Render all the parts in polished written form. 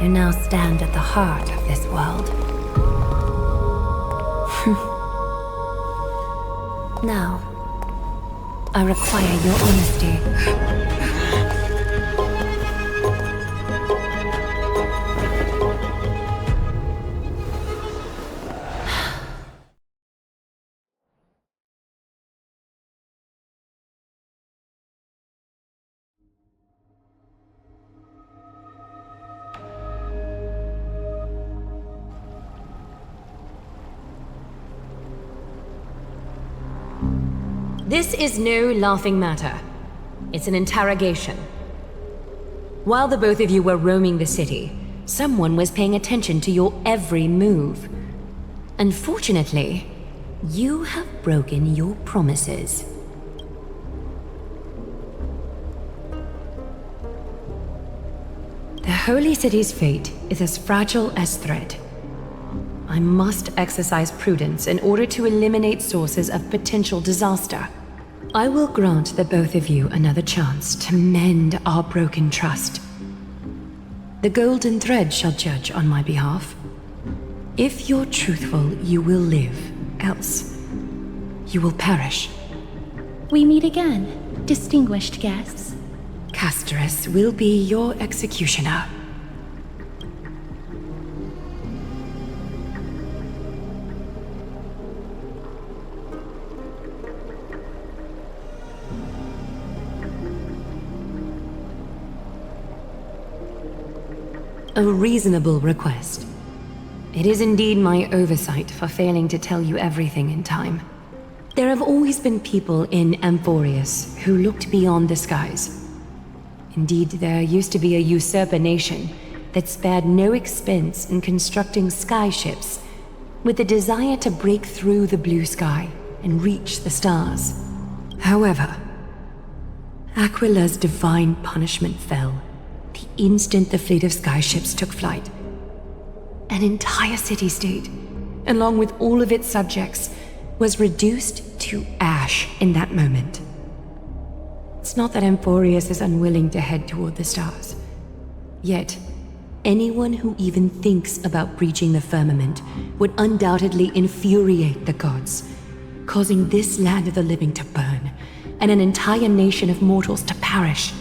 You now stand at the heart of this world. Now, I require your honesty. This is no laughing matter. It's an interrogation. While the both of you were roaming the city, someone was paying attention to your every move. Unfortunately, you have broken your promises. The Holy City's fate is as fragile as thread. I must exercise prudence in order to eliminate sources of potential disaster. I will grant the both of you another chance to mend our broken trust. The golden thread shall judge on my behalf. If you're truthful, you will live. Else, you will perish. We meet again, distinguished guests. Casterus will be your executioner. A reasonable request. It is indeed my oversight for failing to tell you everything in time. There have always been people in Amphoreus who looked beyond the skies. Indeed, there used to be a usurper nation that spared no expense in constructing skyships with the desire to break through the blue sky and reach the stars. However, Aquila's divine punishment fell the instant the fleet of skyships took flight. An entire city-state, along with all of its subjects, was reduced to ash in that moment. It's not that Amphoreus is unwilling to head toward the stars. Yet, anyone who even thinks about breaching the firmament would undoubtedly infuriate the gods, causing this land of the living to burn, and an entire nation of mortals to perish.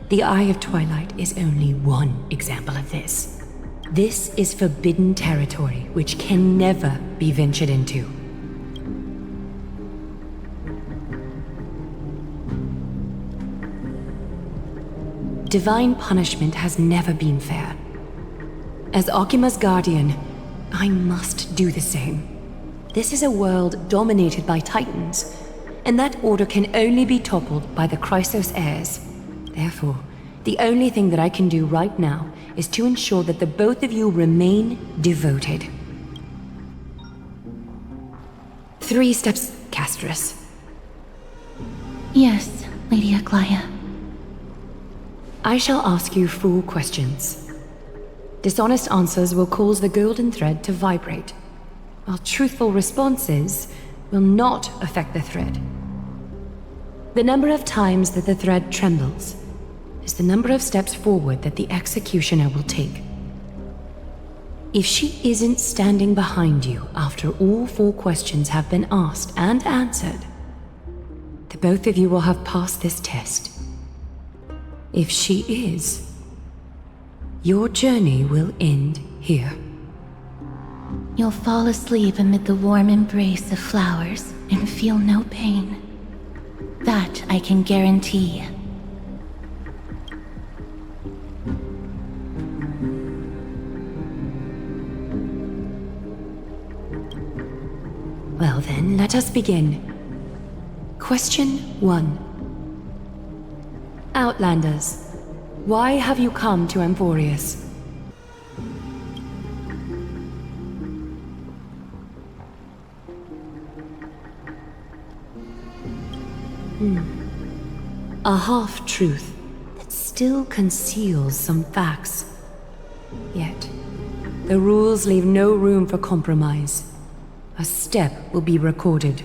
The Eye of Twilight is only one example of this. This is forbidden territory which can never be ventured into. Divine punishment has never been fair. As Okima's guardian, I must do the same. This is a world dominated by Titans, and that order can only be toppled by the Chrysos heirs. Therefore, the only thing that I can do right now is to ensure that the both of you remain devoted. 3 steps, Casterus. Yes, Lady Aglaia. I shall ask you 4 questions. Dishonest answers will cause the golden thread to vibrate, while truthful responses will not affect the thread. The number of times that the thread trembles is the number of steps forward that the executioner will take. If she isn't standing behind you after all 4 questions have been asked and answered, the both of you will have passed this test. If she is, your journey will end here. You'll fall asleep amid the warm embrace of flowers and feel no pain. That I can guarantee. Well then, let us begin. Question 1. Outlanders, why have you come to Amphoreus? A half-truth that still conceals some facts. Yet, the rules leave no room for compromise. A step will be recorded.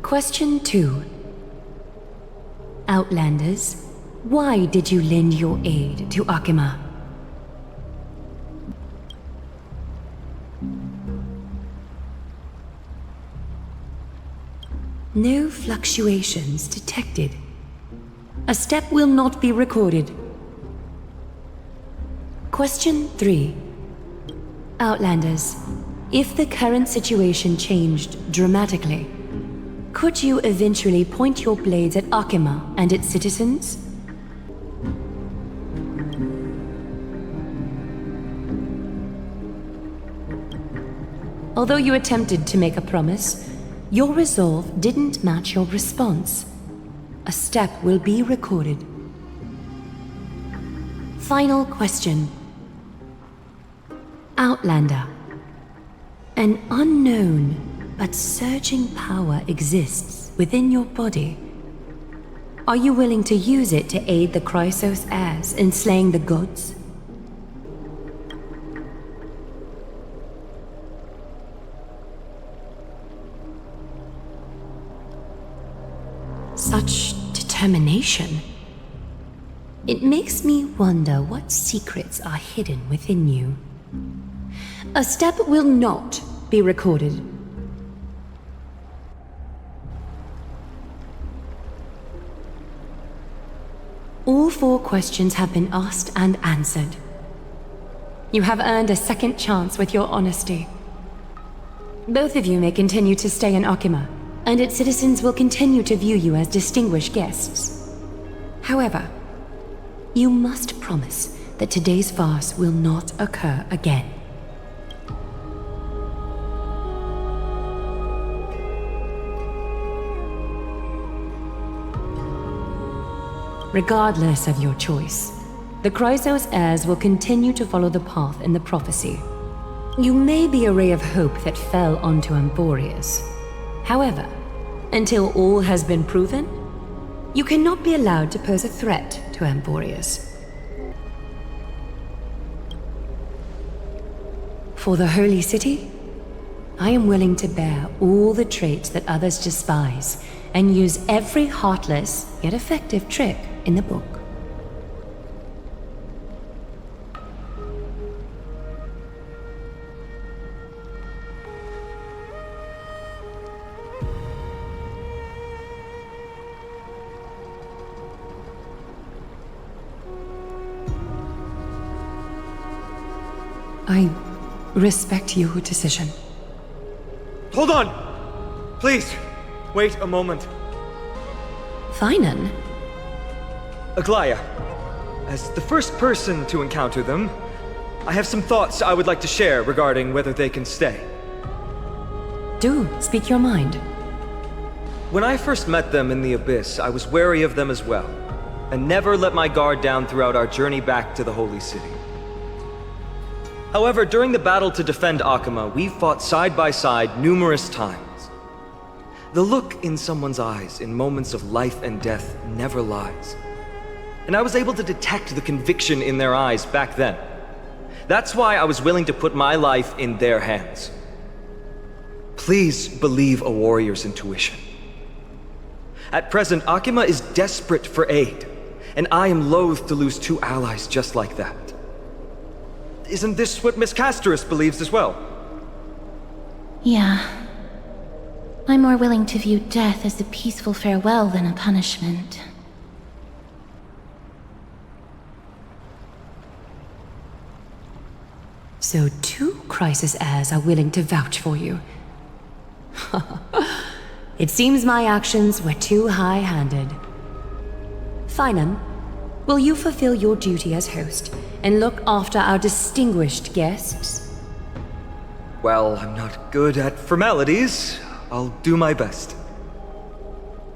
Question 2. Outlanders, Why did you lend your aid to Akima? No fluctuations detected. A step will not be recorded. Question 3. Outlanders, if the current situation changed dramatically, could you eventually point your blades at Akima and its citizens? Although you attempted to make a promise, your resolve didn't match your response. A step will be recorded. Final question. Outlander. An unknown but surging power exists within your body. Are you willing to use it to aid the Chrysos heirs in slaying the gods? Such determination. It makes me wonder what secrets are hidden within you. A step will not be recorded. All 4 questions have been asked and answered. You have earned a second chance with your honesty. Both of you may continue to stay in Akima, and its citizens will continue to view you as distinguished guests. However, you must promise that today's farce will not occur again. Regardless of your choice, the Chrysos heirs will continue to follow the path in the prophecy. You may be a ray of hope that fell onto Amphoreus. However, until all has been proven, you cannot be allowed to pose a threat to Amphoreus. For the Holy City, I am willing to bear all the traits that others despise and use every heartless yet effective trick in the book. I respect your decision. Hold on! Please, wait a moment. Finan? Aglaya, as the first person to encounter them, I have some thoughts I would like to share regarding whether they can stay. Do speak your mind. When I first met them in the Abyss, I was wary of them as well, and never let my guard down throughout our journey back to the Holy City. However, during the battle to defend Akima, we fought side by side numerous times. The look in someone's eyes in moments of life and death never lies. And I was able to detect the conviction in their eyes back then. That's why I was willing to put my life in their hands. Please believe a warrior's intuition. At present, Akima is desperate for aid, and I am loath to lose 2 allies just like that. Isn't this what Miss Casterus believes as well? Yeah. I'm more willing to view death as a peaceful farewell than a punishment. So 2 Chrysos heirs are willing to vouch for you. It seems my actions were too high-handed. Finan, will you fulfill your duty as host and look after our distinguished guests? Well, I'm not good at formalities. I'll do my best.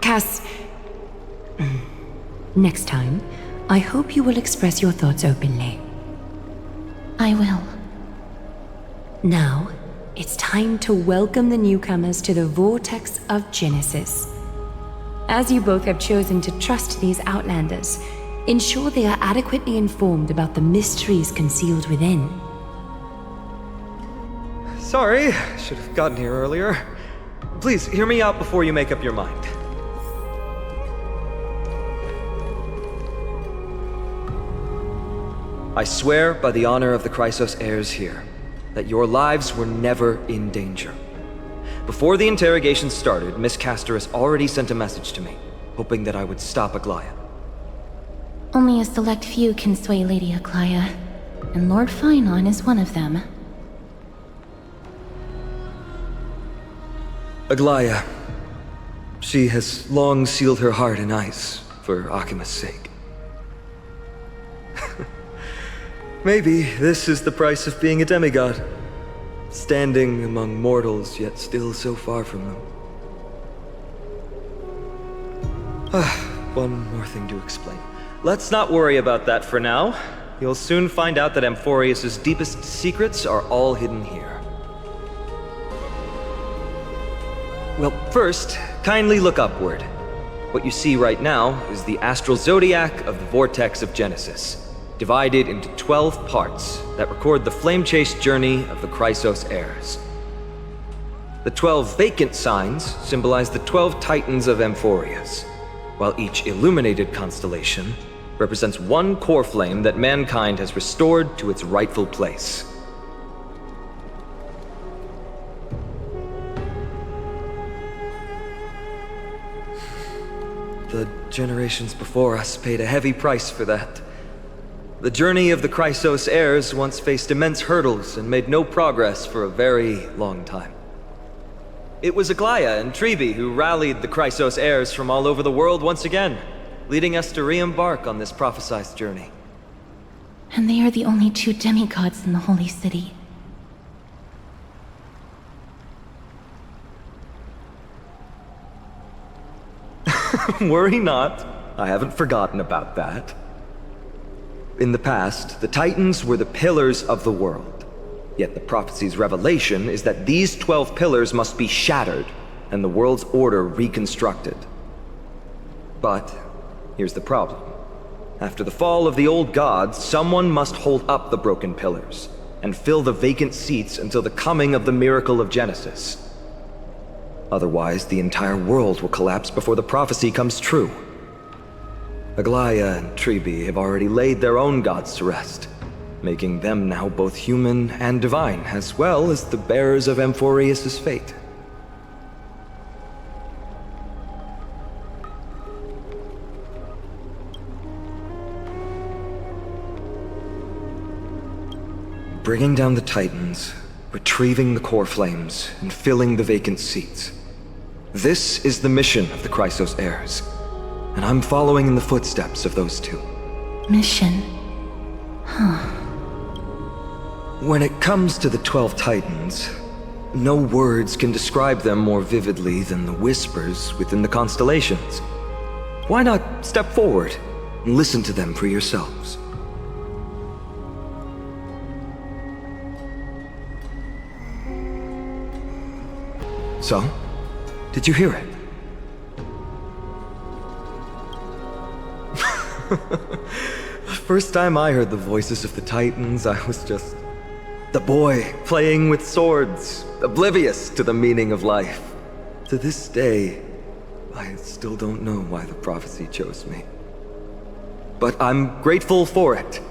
Cass, next time, I hope you will express your thoughts openly. I will. Now, it's time to welcome the newcomers to the Vortex of Genesis. As you both have chosen to trust these Outlanders, ensure they are adequately informed about the mysteries concealed within. Sorry, should have gotten here earlier. Please, hear me out before you make up your mind. I swear by the honor of the Chrysos heirs here, that your lives were never in danger. Before the interrogation started, Miss Castorus already sent a message to me, hoping that I would stop Aglaya. Only a select few can sway Lady Aglaya, and Lord Finon is one of them. Aglaya. She has long sealed her heart in ice for Akima's sake. Maybe this is the price of being a demigod. Standing among mortals, yet still so far from them. One more thing to explain. Let's not worry about that for now. You'll soon find out that Amphoreus' deepest secrets are all hidden here. Well, first, kindly look upward. What you see right now is the astral zodiac of the Vortex of Genesis, divided into 12 parts that record the flame-chased journey of the Chrysos heirs. The 12 vacant signs symbolize the 12 titans of Amphoreus, while each illuminated constellation represents one core flame that mankind has restored to its rightful place. The generations before us paid a heavy price for that. The journey of the Chrysos heirs once faced immense hurdles and made no progress for a very long time. It was Aglaya and Trebi who rallied the Chrysos heirs from all over the world once again, leading us to re-embark on this prophesized journey. And they are the only two demigods in the Holy City. Worry not, I haven't forgotten about that. In the past, the Titans were the pillars of the world. Yet the prophecy's revelation is that these 12 pillars must be shattered and the world's order reconstructed. But here's the problem. After the fall of the old gods, someone must hold up the broken pillars and fill the vacant seats until the coming of the miracle of Genesis. Otherwise, the entire world will collapse before the prophecy comes true. Aglaya and Trebi have already laid their own gods to rest, making them now both human and divine, as well as the bearers of Amphoreus' fate. Bringing down the Titans, retrieving the core flames, and filling the vacant seats. This is the mission of the Chrysos heirs, and I'm following in the footsteps of those two. Mission? When it comes to the 12 Titans, no words can describe them more vividly than the whispers within the constellations. Why not step forward and listen to them for yourselves? So, did you hear it? The first time I heard the voices of the Titans, I was just the boy playing with swords, oblivious to the meaning of life. To this day, I still don't know why the prophecy chose me. But I'm grateful for it.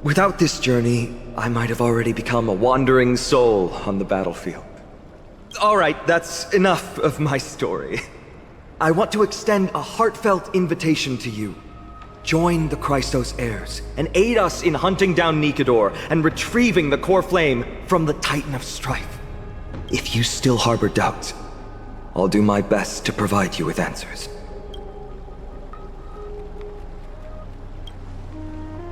Without this journey, I might have already become a wandering soul on the battlefield. All right, that's enough of my story. I want to extend a heartfelt invitation to you. Join the Chrysos heirs and aid us in hunting down Nikador and retrieving the core flame from the Titan of Strife. If you still harbor doubts, I'll do my best to provide you with answers.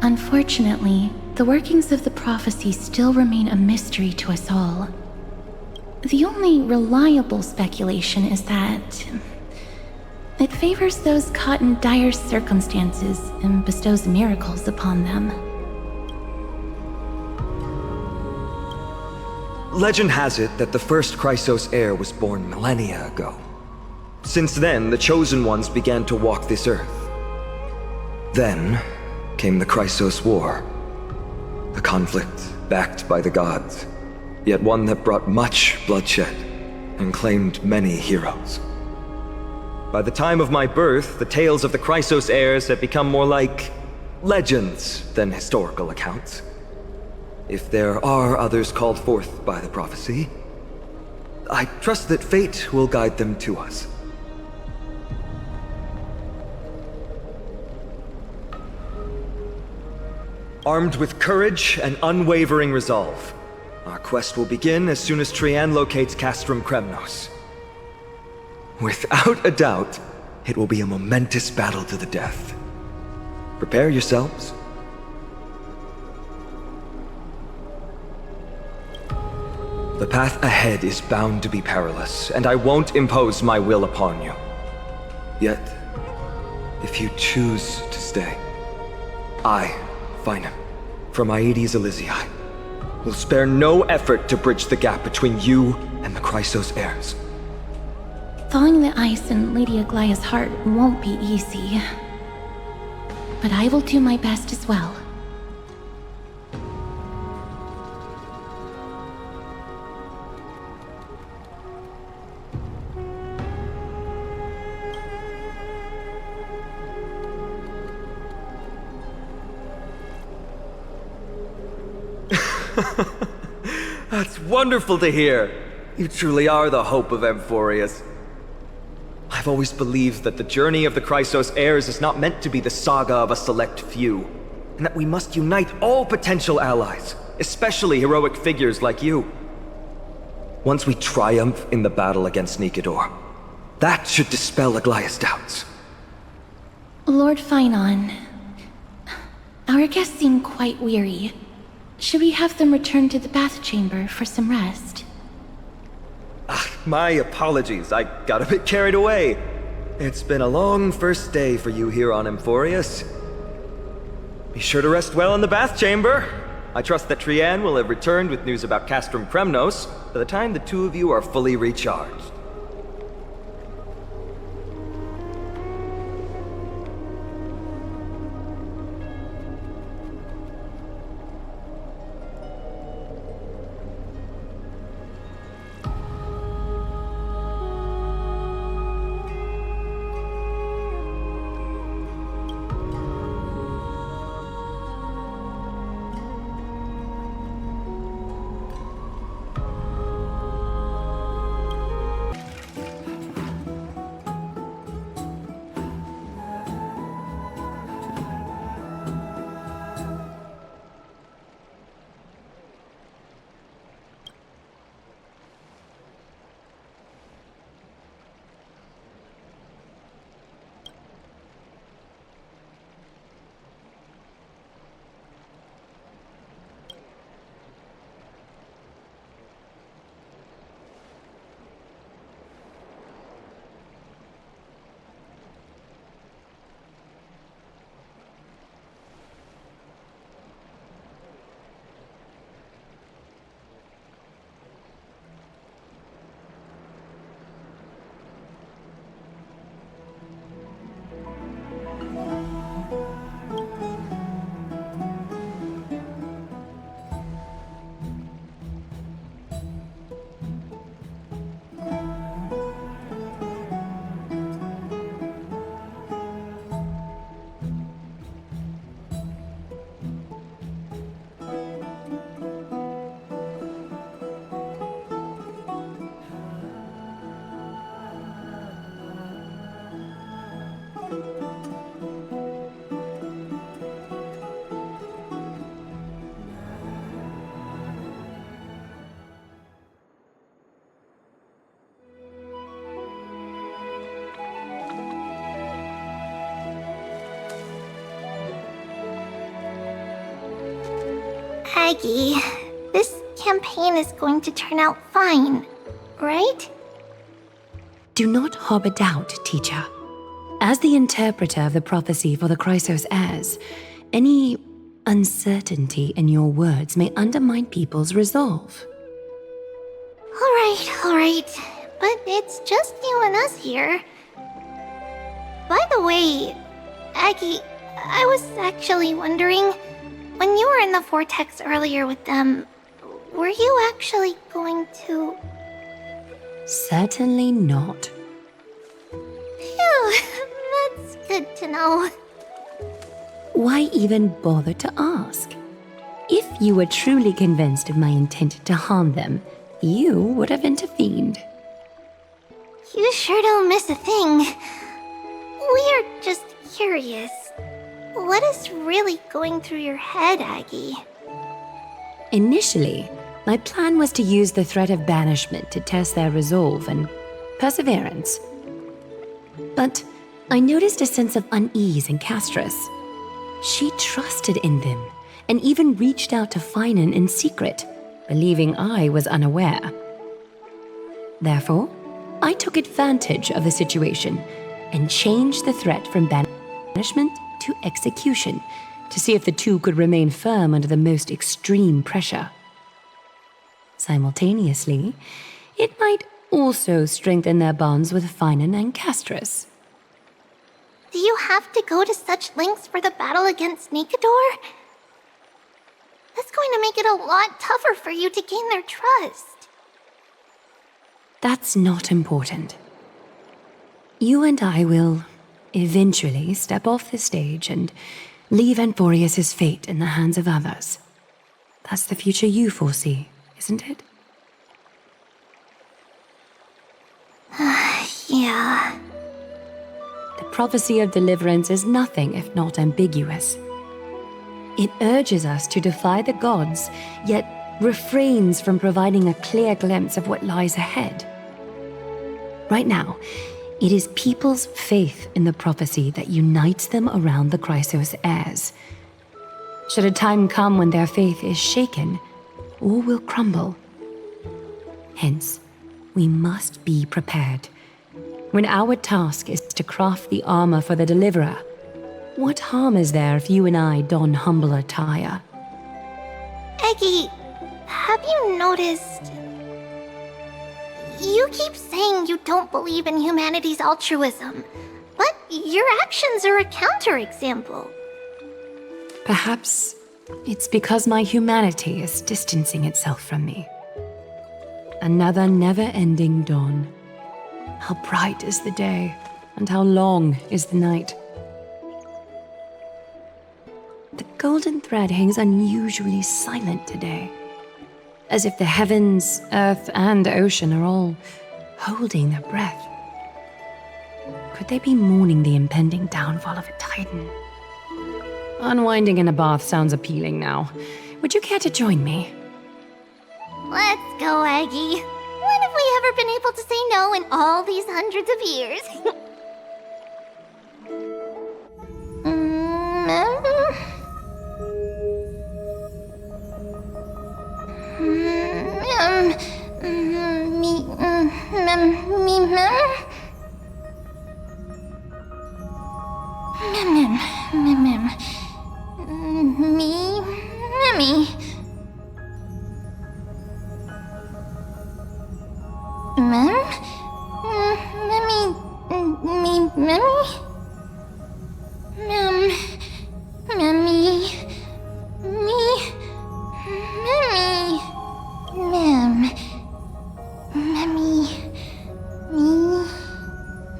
Unfortunately, the workings of the prophecy still remain a mystery to us all. The only reliable speculation is that it favors those caught in dire circumstances and bestows miracles upon them. Legend has it that the first Chrysos heir was born millennia ago. Since then, the Chosen Ones began to walk this earth. Then came the Chrysos War, a conflict backed by the gods, yet one that brought much bloodshed and claimed many heroes. By the time of my birth, the tales of the Chrysos heirs had become more like legends than historical accounts. If there are others called forth by the prophecy, I trust that fate will guide them to us. Armed with courage and unwavering resolve, our quest will begin as soon as Trian locates Castrum Kremnos. Without a doubt, it will be a momentous battle to the death. Prepare yourselves. The path ahead is bound to be perilous, and I won't impose my will upon you. Yet, if you choose to stay, I, Finam, from Aedes Elysiae, will spare no effort to bridge the gap between you and the Chrysos heirs. Thawing the ice in Lady Aglaya's heart won't be easy. But I will do my best as well. That's wonderful to hear. You truly are the hope of Amphoreus. I've always believed that the journey of the Chrysos heirs is not meant to be the saga of a select few, and that we must unite all potential allies, especially heroic figures like you. Once we triumph in the battle against Nikedor, that should dispel Aglaya's doubts. Lord Finon, our guests seem quite weary. Should we have them return to the bath chamber for some rest? My apologies, I got a bit carried away. It's been a long first day for you here on Amphoreus. Be sure to rest well in the bath chamber. I trust that Trian will have returned with news about Castrum Kremnos by the time the two of you are fully recharged. Aggie, this campaign is going to turn out fine, right? Do not harbor doubt, teacher. As the interpreter of the prophecy for the Chrysos heirs, any uncertainty in your words may undermine people's resolve. Alright, but it's just you and us here. By the way, Aggie, I was actually wondering, when you were in the vortex earlier with them, were you actually going to... Certainly not. Phew, that's good to know. why even bother to ask? If you were truly convinced of my intent to harm them, you would have intervened. You sure don't miss a thing. We're just curious. What is really going through your head, Aggie? Initially, my plan was to use the threat of banishment to test their resolve and perseverance. But I noticed a sense of unease in Castris. She trusted in them and even reached out to Finan in secret, believing I was unaware. Therefore, I took advantage of the situation and changed the threat from banishment to execution to see if the two could remain firm under the most extreme pressure. Simultaneously, it might also strengthen their bonds with Finan and Castris. Do you have to go to such lengths for the battle against Nikador? That's going to make it a lot tougher for you to gain their trust. That's not important. You and I will eventually step off the stage and leave Amphoreus' fate in the hands of others. That's the future you foresee, isn't it? Yeah. The prophecy of deliverance is nothing if not ambiguous. It urges us to defy the gods, yet refrains from providing a clear glimpse of what lies ahead. Right now, it is people's faith in the prophecy that unites them around the Chrysos heirs. Should a time come when their faith is shaken, all will crumble. Hence, we must be prepared. When our task is to craft the armor for the Deliverer, what harm is there if you and I don humble attire? Eggie, have you noticed? You keep saying you don't believe in humanity's altruism, but your actions are a counterexample. Perhaps it's because my humanity is distancing itself from me. Another never-ending dawn. How bright is the day, and how long is the night. The golden thread hangs unusually silent today, as if the heavens, earth, and ocean are all holding their breath. Could they be mourning the impending downfall of a titan? Unwinding in a bath sounds appealing now. Would you care to join me? Let's go, Aggie. When have we ever been able to say no in all these hundreds of years?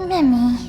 Memmy.